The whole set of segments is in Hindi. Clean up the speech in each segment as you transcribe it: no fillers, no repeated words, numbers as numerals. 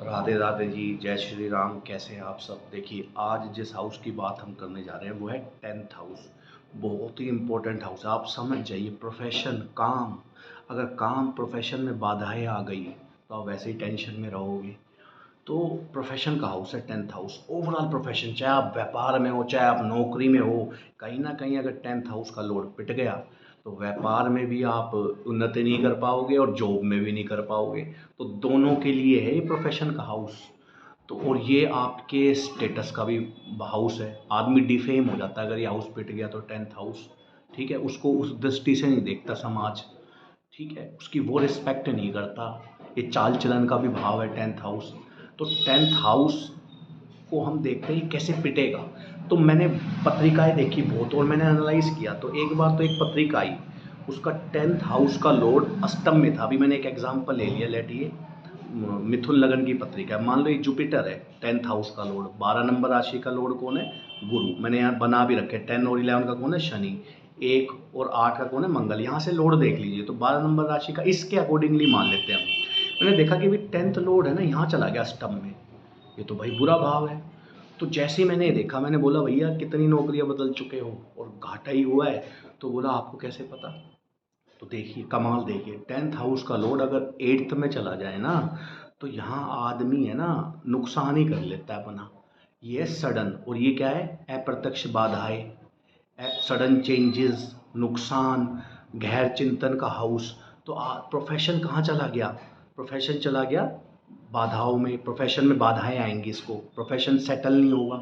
राधे राधे जी, जय श्री राम। कैसे हैं आप सब? देखिए, आज जिस हाउस की बात हम करने जा रहे हैं वो है 10th हाउस। बहुत ही इम्पोर्टेंट हाउस है। आप समझ जाइए, प्रोफेशन, काम। अगर काम प्रोफेशन में बाधाएं आ गई तो आप वैसे ही टेंशन में रहोगे। तो प्रोफेशन का हाउस है 10th हाउस। ओवरऑल प्रोफेशन, चाहे आप व्यापार में हो चाहे आप नौकरी में हो, कहीं ना कहीं अगर 10th हाउस का लोड पिट गया तो व्यापार में भी आप उन्नति नहीं कर पाओगे और जॉब में भी नहीं कर पाओगे। तो दोनों के लिए है ये प्रोफेशन का हाउस। तो और ये आपके स्टेटस का भी हाउस है। आदमी डिफेम हो जाता है अगर ये हाउस पिट गया तो 10th हाउस। ठीक है, उसको उस दृष्टि से नहीं देखता समाज। ठीक है, उसकी वो रिस्पेक्ट नहीं करता। ये चाल चलन का भी भाव है 10th हाउस। तो 10th हाउस को हम देखते हैं कैसे पिटेगा। तो मैंने पत्रिकाएं देखी बहुत और मैंने एनालाइज किया। तो एक बार तो एक पत्रिका आई, उसका 10th हाउस का लॉर्ड अष्टम में था। अभी मैंने एक एग्जांपल ले लिया, लेट ये मिथुन लगन की पत्रिका है। मान लो ये जुपिटर है 10th हाउस का लॉर्ड। 12 नंबर राशि का लॉर्ड कौन है? गुरु। मैंने यहाँ बना भी रखे। 10 और 11 का कौन है? शनि। 1 और 8 का कौन है? मंगल। यहाँ से लॉर्ड देख लीजिए। तो 12 नंबर राशि का इसके अकॉर्डिंगली मान लेते हैं हम। मैंने देखा कि भाई 10th लॉर्ड है ना, यहाँ चला गया अष्टम में। ये तो भाई बुरा भाव है। तो जैसे ही मैंने देखा, मैंने बोला भैया कितनी नौकरियां बदल चुके हो और घाटा ही हुआ है। तो बोला आपको कैसे पता? तो देखिए कमाल, देखिए 10th हाउस का लॉर्ड अगर 8th में चला जाए ना, तो यहाँ आदमी है ना नुकसान ही कर लेता है अपना। ये सडन, और ये क्या है? अप्रत्यक्ष बाधाएं, सडन चेंजेस, नुकसान, गहर चिंतन का हाउस। तो प्रोफेशन कहाँ चला गया? प्रोफेशन चला गया बाधाओं में। प्रोफेशन में बाधाएं आएंगी, इसको प्रोफेशन सेटल नहीं होगा।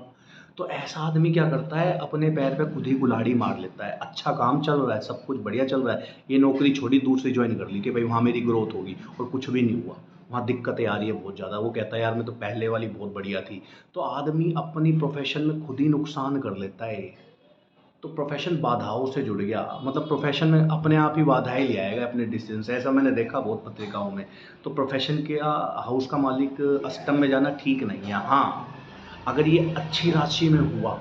तो ऐसा आदमी क्या करता है? अपने पैर पे खुद ही कुल्हाड़ी मार लेता है। अच्छा काम चल रहा है, सब कुछ बढ़िया चल रहा है, ये नौकरी छोड़ी दूसरी ज्वाइन कर ली कि भाई वहाँ मेरी ग्रोथ होगी, और कुछ भी नहीं हुआ। वहाँ दिक्कतें आ रही है बहुत ज़्यादा। वो कहता है यार मैं तो पहले वाली बहुत बढ़िया थी। तो आदमी अपनी प्रोफेशन में खुद ही नुकसान कर लेता है। तो प्रोफेशन बाधाओं से जुड़ गया, मतलब प्रोफेशन में अपने आप ही बाधाएं ले आएगा अपने डिसीजन से। ऐसा मैंने देखा बहुत पत्रिकाओं में। तो प्रोफेशन के हाउस का मालिक अष्टम में जाना ठीक नहीं है। हाँ, अगर ये अच्छी राशि में हुआ,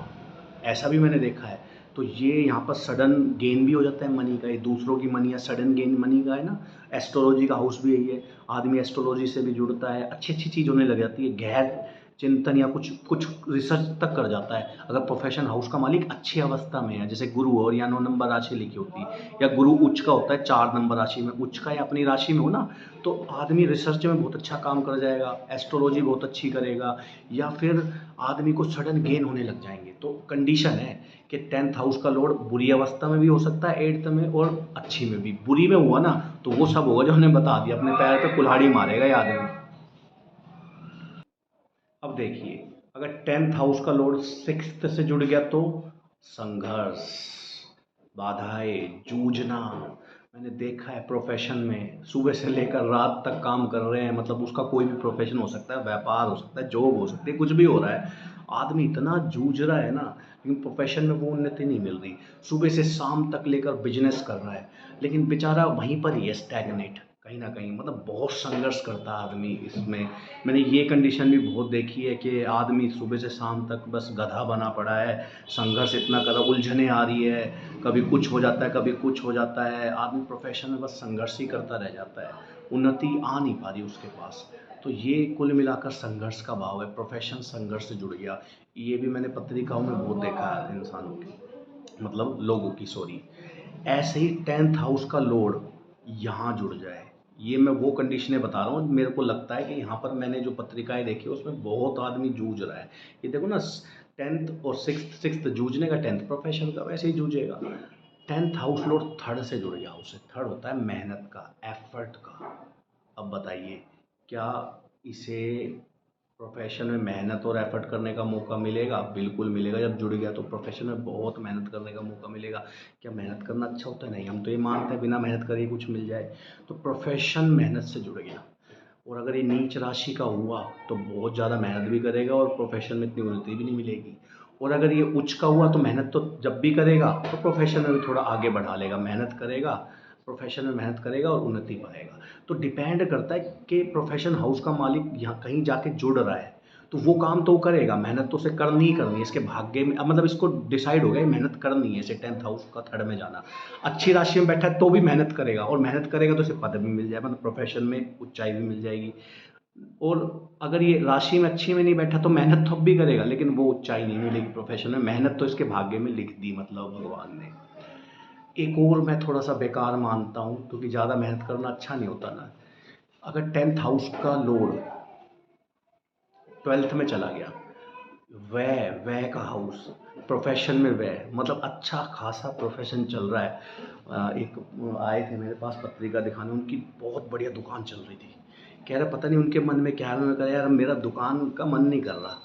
ऐसा भी मैंने देखा है, तो ये यहाँ पर सडन गेन भी हो जाता है मनी का। ये दूसरों की मनी या सडन गेन मनी का है ना। एस्ट्रोलॉजी का हाउस भी यही है। आदमी एस्ट्रोलॉजी से भी जुड़ता है, अच्छी अच्छी चीज़ होने लग जाती है। गहर चिंतन या कुछ कुछ रिसर्च तक कर जाता है अगर प्रोफेशन हाउस का मालिक अच्छी अवस्था में है। जैसे गुरु और या 9 नंबर राशि लिखी होती है, या गुरु उच्च का होता है 4 नंबर राशि में, उच्च का या अपनी राशि में हो ना, तो आदमी रिसर्च में बहुत अच्छा काम कर जाएगा, एस्ट्रोलॉजी बहुत अच्छी करेगा, या फिर आदमी को सडन गेन होने लग जाएंगे। तो कंडीशन है कि 10th हाउस का लॉर्ड बुरी अवस्था में भी हो सकता है 8th में, और अच्छी में भी। बुरी में हुआ ना तो वो सब होगा जो हमने बता दिया, अपने पैर पे कुल्हाड़ी मारेगा ये आदमी। अब देखिए, अगर 10th हाउस का लॉर्ड 6th से जुड़ गया तो संघर्ष, बाधाएं, जूझना। मैंने देखा है प्रोफेशन में सुबह से लेकर रात तक काम कर रहे हैं, मतलब उसका कोई भी प्रोफेशन हो सकता है, व्यापार हो सकता है, जॉब हो सकती है, कुछ भी हो रहा है। आदमी इतना जूझ रहा है ना, लेकिन प्रोफेशन में वो उन्नति नहीं मिल रही। सुबह से शाम तक लेकर बिजनेस कर रहा है, लेकिन बेचारा वहीं पर ही है, स्टैग्नेट कहीं ना कहीं। मतलब बहुत संघर्ष करता है आदमी इसमें। मैंने ये कंडीशन भी बहुत देखी है कि आदमी सुबह से शाम तक बस गधा बना पड़ा है। संघर्ष इतना कर, उलझने आ रही है, कभी कुछ हो जाता है कभी कुछ हो जाता है। आदमी प्रोफेशन में बस संघर्ष ही करता रह जाता है, उन्नति आ नहीं पा रही उसके पास। तो ये कुल मिलाकर संघर्ष का भाव है। प्रोफेशन संघर्ष से जुड़ गया। ये भी मैंने पत्रिकाओं में बहुत देखा है इंसानों की, मतलब लोगों की, सॉरी। ऐसे ही 10th हाउस का लॉर्ड यहाँ जुड़ जाए, ये मैं वो कंडीशनें बता रहा हूँ। मेरे को लगता है कि यहाँ पर मैंने जो पत्रिकाएं देखी उसमें बहुत आदमी जूझ रहा है। ये देखो ना, 10th और 6th जूझने का, 10th प्रोफेशन का वैसे ही जूझेगा। 10th हाउस लॉर्ड थर्ड से जुड़ गया। उससे थर्ड होता है मेहनत का, एफर्ट का। अब बताइए, क्या इसे प्रोफेशन में मेहनत और एफर्ट करने का मौका मिलेगा? बिल्कुल मिलेगा। जब जुड़ गया तो प्रोफेशन में बहुत मेहनत करने का मौका मिलेगा। क्या मेहनत करना अच्छा होता है? नहीं, हम तो ये मानते हैं बिना मेहनत करे कुछ मिल जाए। तो प्रोफेशन मेहनत से जुड़ गया। और अगर ये नीच राशि का हुआ तो बहुत ज़्यादा मेहनत भी करेगा और प्रोफेशन में इतनी उन्नति भी नहीं मिलेगी। और अगर ये उच्च का हुआ तो मेहनत तो जब भी करेगा तो प्रोफेशन में भी थोड़ा आगे बढ़ा लेगा। मेहनत करेगा, प्रोफेशन में मेहनत करेगा और उन्नति पाएगा। तो डिपेंड करता है कि प्रोफेशन हाउस का मालिक यहाँ कहीं जाके जुड़ रहा है तो वो काम तो वो करेगा। मेहनत तो उसे करनी ही करनी है, इसके भाग्य में, मतलब इसको डिसाइड हो गया मेहनत करनी है इसे 10th हाउस का थर्ड में जाना। अच्छी राशि में बैठा है तो भी मेहनत करेगा, और मेहनत करेगा तो इसे पद भी मिल जाए, मतलब प्रोफेशन में ऊंचाई भी मिल जाएगी। और अगर ये राशि में अच्छी में नहीं बैठा तो मेहनत तो अब भी करेगा, लेकिन वो ऊंचाई नहीं मिलेगी प्रोफेशन में। मेहनत तो इसके भाग्य में लिख दी मतलब भगवान ने। एक और मैं थोड़ा सा बेकार मानता हूँ, क्योंकि ज़्यादा मेहनत करना अच्छा नहीं होता ना। अगर 10th हाउस का लॉर्ड 12th में चला गया, व्यय व्यय का हाउस, प्रोफेशन में व्यय, मतलब अच्छा खासा प्रोफेशन चल रहा है। एक आए थे मेरे पास पत्रिका दिखाने, उनकी बहुत बढ़िया दुकान चल रही थी। कह रहे पता नहीं उनके मन में क्या है, उन्होंने कहा यार मेरा दुकान का मन नहीं कर रहा,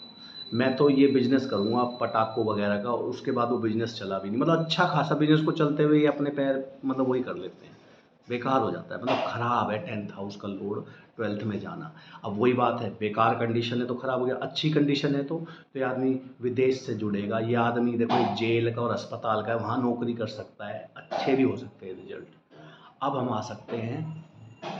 मैं तो ये बिजनेस करूँगा पटाखों वगैरह का। उसके बाद वो बिजनेस चला भी नहीं, मतलब अच्छा खासा बिजनेस को चलते हुए ये अपने पैर मतलब वही कर लेते हैं, बेकार हो जाता है। मतलब खराब है 10th हाउस का लॉर्ड 12th में जाना। अब वही बात है, बेकार कंडीशन है तो खराब हो गया, अच्छी कंडीशन है तो ये आदमी विदेश से जुड़ेगा। ये आदमी देखो एक जेल का और अस्पताल का है, वहाँ नौकरी कर सकता है, अच्छे भी हो सकते हैं रिजल्ट। अब हम आ सकते हैं,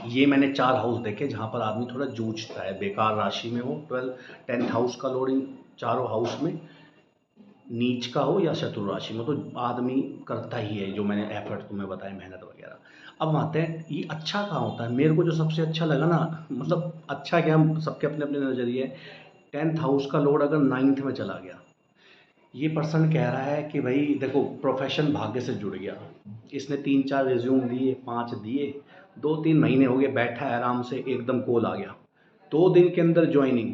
ये मैंने 4 हाउस देखे जहाँ पर आदमी थोड़ा जूझता है, बेकार राशि में हो 10th हाउस का लॉर्ड इन चारों हाउस में नीच का हो या शत्रु राशि में, तो आदमी करता ही है जो मैंने एफर्ट तुम्हें बताए, मेहनत वगैरह। अब हम आते हैं ये अच्छा कहाँ होता है। मेरे को जो सबसे अच्छा लगा ना, मतलब अच्छा क्या, सबके अपने अपने नज़रिए। 10th हाउस का लॉर्ड अगर 9th में चला गया, ये पर्सन कह रहा है कि भाई देखो प्रोफेशन भाग्य से जुड़ गया। इसने 3-4 रिज्यूम दिए, 5 दिए, 2-3 महीने हो गए, बैठा है आराम से, एकदम कॉल आ गया, 2 दिन के अंदर ज्वाइनिंग,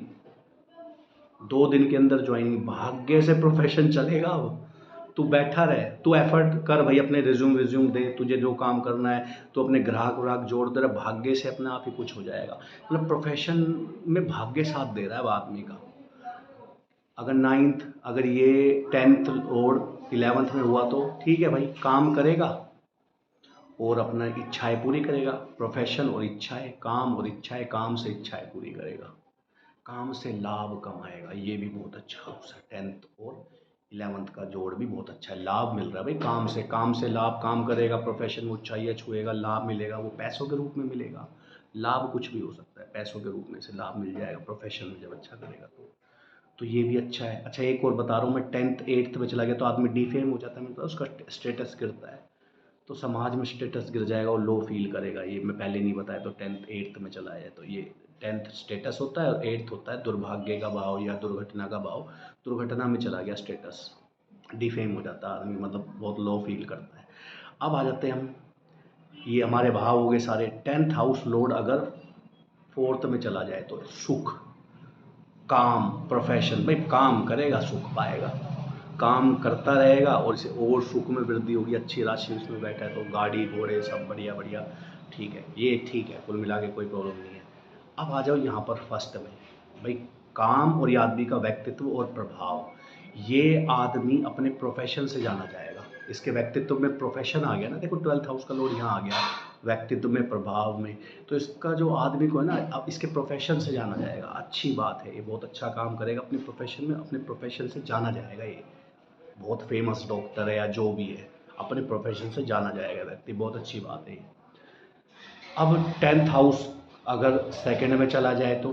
2 दिन के अंदर ज्वाइनिंग, भाग्य से प्रोफेशन चलेगा। अब तू बैठा रहे, तू एफर्ट कर भाई, अपने रिज्यूम दे, तुझे जो काम करना है तो अपने ग्राहक व्राहक जोड़ दे रहा, भाग्य से अपने आप ही कुछ हो जाएगा। मतलब प्रोफेशन में भाग्य साथ दे रहा है अब आदमी का। अगर 9th, अगर ये 10th और 11th में हुआ तो ठीक है भाई, काम करेगा और अपना इच्छाएं पूरी करेगा। प्रोफेशन और इच्छाएं, काम और इच्छाएं, काम से इच्छाएं पूरी करेगा, काम से लाभ कमाएगा। ये भी बहुत अच्छा हाउस है, 10th और 11th का जोड़ भी बहुत अच्छा है, लाभ मिल रहा है भाई काम से। काम से लाभ, काम करेगा, प्रोफेशन में ऊंचाइयाँ छुएगा, लाभ मिलेगा, वो पैसों के रूप में मिलेगा। लाभ कुछ भी हो सकता है, पैसों के रूप में से लाभ मिल जाएगा प्रोफेशन में जब अच्छा करेगा तो ये भी अच्छा है। अच्छा एक और बता रहा हूँ मैं, 10th 8th में चला गया तो आदमी डिफेम हो जाता है, मतलब उसका स्टेटस गिरता है, तो समाज में स्टेटस गिर जाएगा और लो फील करेगा। ये मैं पहले नहीं बताया, तो 10th 8th में चला है तो ये 10th स्टेटस होता है और 8th होता है दुर्भाग्य का भाव या दुर्घटना का भाव। दुर्घटना में चला गया स्टेटस, डिफेम हो जाता है आदमी, मतलब बहुत लो फील करता है। अब आ जाते हैं हम, ये हमारे भाव हो गए सारे। 10th हाउस लॉर्ड अगर 4th में चला जाए तो सुख, काम, प्रोफेशन, भाई काम करेगा सुख पाएगा, काम करता रहेगा और इसे और सुख में वृद्धि होगी, अच्छी राशि उसमें बैठा है तो गाड़ी घोड़े सब बढ़िया बढ़िया, ठीक है, ये ठीक है, कुल मिला के कोई प्रॉब्लम नहीं है। अब आ जाओ यहाँ पर फर्स्ट में, भाई काम और ये आदमी का व्यक्तित्व और प्रभाव, ये आदमी अपने प्रोफेशन से जाना जाएगा। इसके व्यक्तित्व में प्रोफेशन आ गया ना, देखो 12th हाउस का लॉर्ड यहाँ आ गया व्यक्तित्व में, प्रभाव में, तो इसका जो आदमी को है ना, अब इसके प्रोफेशन से जाना जाएगा। अच्छी बात है, ये बहुत अच्छा काम करेगा अपने प्रोफेशन में, अपने प्रोफेशन से जाना जाएगा। ये बहुत फेमस डॉक्टर है या जो भी है, अपने प्रोफेशन से जाना जाएगा व्यक्ति, बहुत अच्छी बात है ये। अब 10th हाउस अगर सेकंड में चला जाए तो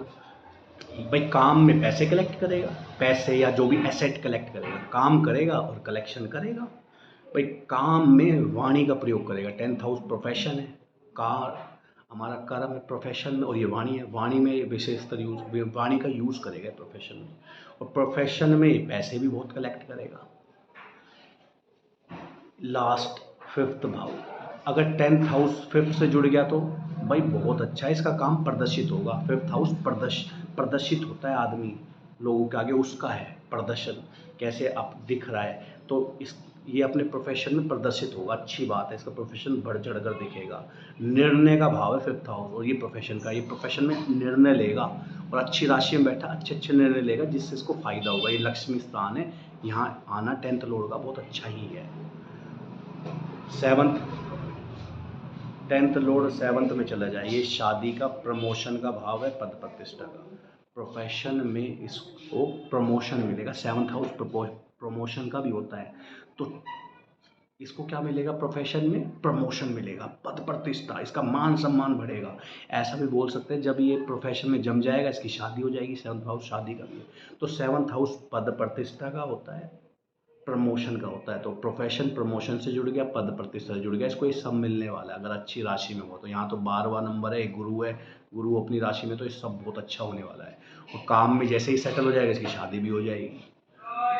भाई काम में पैसे कलेक्ट करेगा, पैसे या जो भी एसेट कलेक्ट करेगा, काम करेगा और कलेक्शन करेगा। भाई काम में वाणी का प्रयोग करेगा, 10th हाउस प्रोफेशन है, कार हमारा कर्म है प्रोफेशन में, और ये वाणी है, वाणी में विशेषतर यूज, वाणी का यूज़ करेगा प्रोफेशन में, और प्रोफेशन में पैसे भी बहुत कलेक्ट करेगा। लास्ट 5th भाव, अगर 10th हाउस 5th से जुड़ गया तो भाई बहुत अच्छा है, इसका काम प्रदर्शित होगा। 5th हाउस प्रदर्शित होता है आदमी लोगों के आगे, उसका है प्रदर्शन, कैसे आप दिख रहा है, तो इस ये अपने प्रोफेशन में प्रदर्शित होगा, अच्छी बात है, इसका प्रोफेशन बढ़ चढ़ कर दिखेगा। निर्णय का भाव है 5th हाउस, और ये प्रोफेशन का, ये प्रोफेशन में निर्णय लेगा और अच्छी राशि में बैठा अच्छे अच्छे निर्णय लेगा जिससे इसको फायदा होगा। ये लक्ष्मी स्थान है, यहाँ आना 10th लॉर्ड का बहुत अच्छा ही है। 7th 10th लॉर्ड 7th में चला जाए, ये शादी का, प्रमोशन का भाव है, पद प्रतिष्ठा का, प्रोफेशन में इसको प्रमोशन मिलेगा। 7th हाउस प्रमोशन का भी होता है, तो इसको क्या मिलेगा, प्रोफेशन में प्रमोशन मिलेगा, पद प्रतिष्ठा, इसका मान सम्मान बढ़ेगा। ऐसा भी बोल सकते हैं जब ये प्रोफेशन में जम जाएगा इसकी शादी हो जाएगी, 7th हाउस शादी का भी है। तो 7th हाउस पद प्रतिष्ठा का होता है, प्रमोशन का होता है। तो प्रोफेशन प्रमोशन से जुड़ गया, पद प्रतिष्ठा से जुड़ गया, इसको ये सब मिलने वाला है अगर अच्छी राशि में हो। तो यहाँ तो 12वां नंबर है, गुरु है, गुरु अपनी राशि में, तो ये सब बहुत अच्छा होने वाला है। और काम में जैसे ही सेटल हो जाएगा इसकी शादी भी हो जाएगी।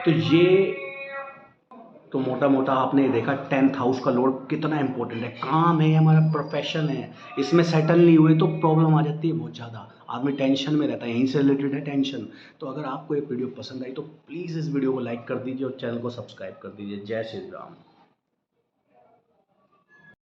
तो ये तो मोटा मोटा आपने देखा 10th हाउस का लॉर्ड कितना इंपॉर्टेंट है। काम है, हमारा प्रोफेशन है, इसमें सेटल नहीं हुए तो प्रॉब्लम आ जाती है बहुत ज़्यादा, आदमी टेंशन में रहता है, यहीं से रिलेटेड है टेंशन। तो अगर आपको ये वीडियो पसंद आई तो प्लीज़ इस वीडियो को लाइक कर दीजिए और चैनल को सब्सक्राइब कर दीजिए। जय श्री राम।